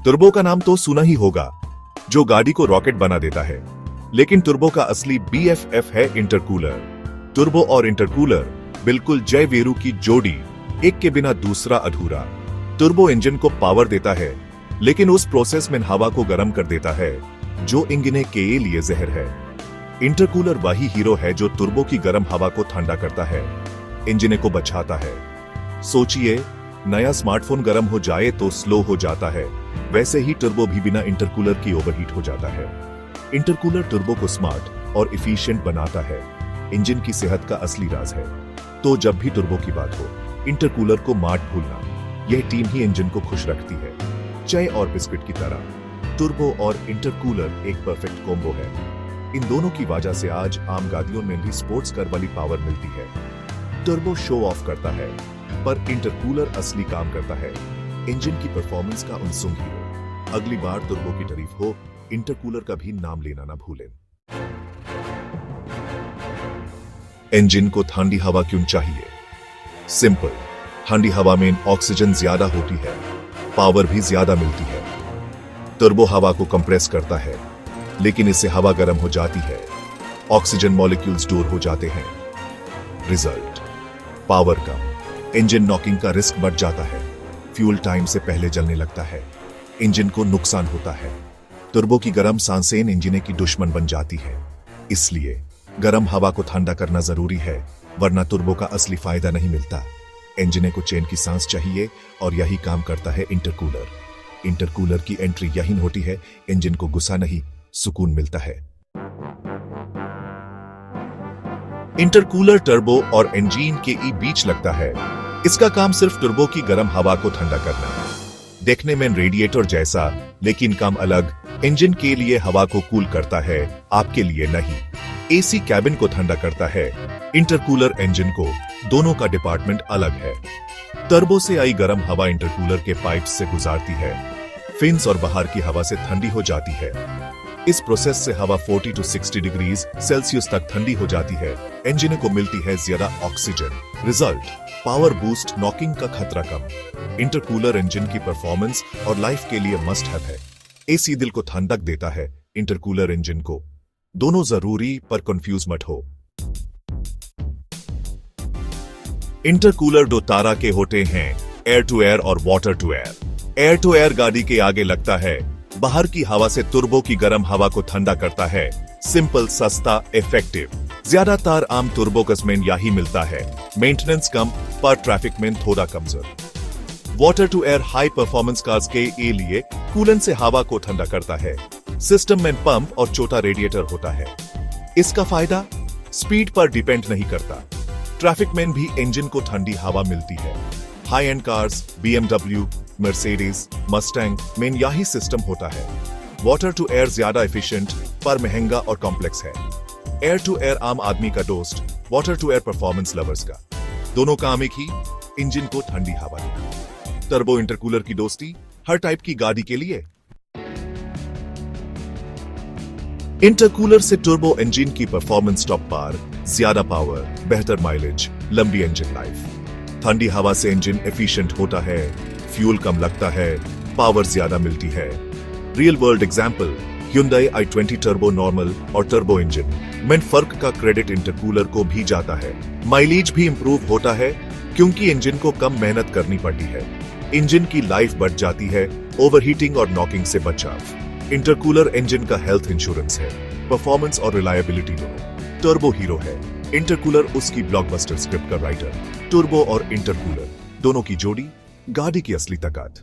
Turbo का नाम तो सुना ही होगा, जो गाड़ी को रॉकेट बना देता है, लेकिन टर्बो का असली BFF है इंटरकूलर। टर्बो और इंटरकूलर बिल्कुल जय वीरू की जोड़ी, एक के बिना दूसरा अधूरा। टर्बो इंजन को पावर देता है, लेकिन उस प्रोसेस में हवा को गर्म कर देता है, जो इंजन के लिए जहर है। इंटरकूलर वही हीरो है जो टर्बो की गर्म हवा को ठंडा करता है, इंजन को बचाता है। सोचिए, नया स्मार्टफोन गर्म हो जाए तो स्लो हो जाता है, वैसे ही टर्बो भी बिना इंटरकूलर की ओवरहीट हो जाता है। इंटरकूलर टर्बो को स्मार्ट और इफिशिएंट बनाता है, इंजन की सेहत का असली राज है। तो जब भी टर्बो की बात हो, इंटरकूलर को मत भूलना, यह टीम ही इंजन को खुश रखती है। चाय और बिस्किट की तरह टर्बो और इंटरकूलर एक परफेक्ट कॉम्बो है। इन दोनों की वजह से आज आम गाड़ियों में भी स्पोर्ट्स कार वाली पावर मिलती है। टर्बो शो ऑफ करता है, पर इंटरकूलर असली काम करता है, इंजन की परफॉर्मेंस का अनसंग हीरो। अगली बार टर्बो की तारीफ हो, इंटरकूलर का भी नाम लेना ना भूलें। इंजन को ठंडी हवा क्यों चाहिए? सिंपल, ठंडी हवा में ऑक्सीजन ज्यादा होती है, पावर भी ज्यादा मिलती है। टर्बो हवा को कंप्रेस करता है, लेकिन इससे हवा गर्म हो जाती है, ऑक्सीजन मॉलिक्यूल्स दूर हो जाते हैं। रिजल्ट, पावर कम, इंजन नॉकिंग का रिस्क बढ़ जाता है, फ्यूल टाइम से पहले जलने लगता है, इंजन को नुकसान होता है। टर्बो की गर्म सांसें इंजन की दुश्मन बन जाती है, इसलिए गर्म हवा को ठंडा करना जरूरी है, वरना टर्बो का असली फायदा नहीं मिलता। इंजन को चैन की सांस चाहिए, और यही काम करता है इंटरकूलर। इंटरकूलर की एंट्री यही होती है, इंजन को गुस्सा नहीं, सुकून मिलता है। इंटरकूलर टर्बो और इंजन के बीच लगता है। इसका काम सिर्फ टर्बो की गर्म हवा को ठंडा करना है। देखने में रेडिएटर जैसा, लेकिन काम अलग। इंजन के लिए हवा को कूल करता है, आपके लिए नहीं। एसी कैबिन को ठंडा करता है, इंटरकूलर इंजन को। दोनों का डिपार्टमेंट अलग है। टर्बो से आई गर्म हवा इंटरकूलर के पाइप से गुजरती है, फिन्स और बाहर की हवा से ठंडी हो जाती है। इस प्रोसेस से हवा 40 to 60 डिग्री सेल्सियस तक ठंडी हो जाती है, इंजन को मिलती है ज्यादा oxygen. Result, power boost, knocking का खतरा कम। इंटरकूलर इंजन की परफॉर्मेंस और लाइफ के लिए मस्ट हैव है। एसी दिल को ठंडक देता है, इंटरकूलर इंजन को। दोनों जरूरी, पर कंफ्यूज मत हो। इंटरकूलर दो तरह के होते हैं, एयर टू एयर और water to air. Air to air गाड़ी के आगे लगता है, बाहर की हवा से टर्बो की गर्म हवा को ठंडा करता है। सिंपल, सस्ता, इफेक्टिव। ज्यादातर आम टर्बो कस में यही मिलता है, मेंटेनेंस कम, पर ट्रैफिक में थोड़ा कमजोर। Water to air high performance cars के लिए कूलेंट से हवा को ठंडा करता है। सिस्टम में पंप और छोटा रेडिएटर होता है। इसका फायदा स्पीड पर डिपेंड नहीं करता, ट्रैफिक में भी इंजन को ठंडी हवा मिलती है। High and cars, BMW, Mercedes, Mustang में यही सिस्टम होता है। वाटर टू एयर ज्यादा एफिशिएंट, पर महंगा और कॉम्प्लेक्स है। एयर टू एयर आम आदमी का दोस्त, water to air performance lovers का। दोनों काम एक ही, इंजन को ठंडी हवा देना। टर्बो इंटरकूलर की दोस्ती हर टाइप की गाड़ी के लिए। इंटरकूलर से टर्बो इंजन की परफॉर्मेंस टॉप पार, ज्यादा पावर, बेहतर माइलेज, लंबी इंजन लाइफ। ठंडी हवा से इंजन एफिशिएंट होता है, फ्यूल कम लगता है, पावर ज्यादा मिलती है। Real world example, Hyundai i20 turbo normal और टर्बो इंजन में फर्क का क्रेडिट इंटरकूलर को भी जाता है। माइलेज भी इंप्रूव होता है, क्योंकि इंजन को कम मेहनत करनी पड़ती है। इंजन की लाइफ बढ़ जाती है, ओवरहीटिंग और नॉकिंग से बचाव। इंटरकूलर इंजन का हेल्थ इंश्योरेंस है, परफॉर्मेंस और रिलायबिलिटी दोनों। टर्बो हीरो है, इंटरकूलर उसकी ब्लॉकबस्टर स्क्रिप्ट का राइटर। टर्बो और इंटरकूलर दोनों की जोड़ी गाड़ी की असली ताकत।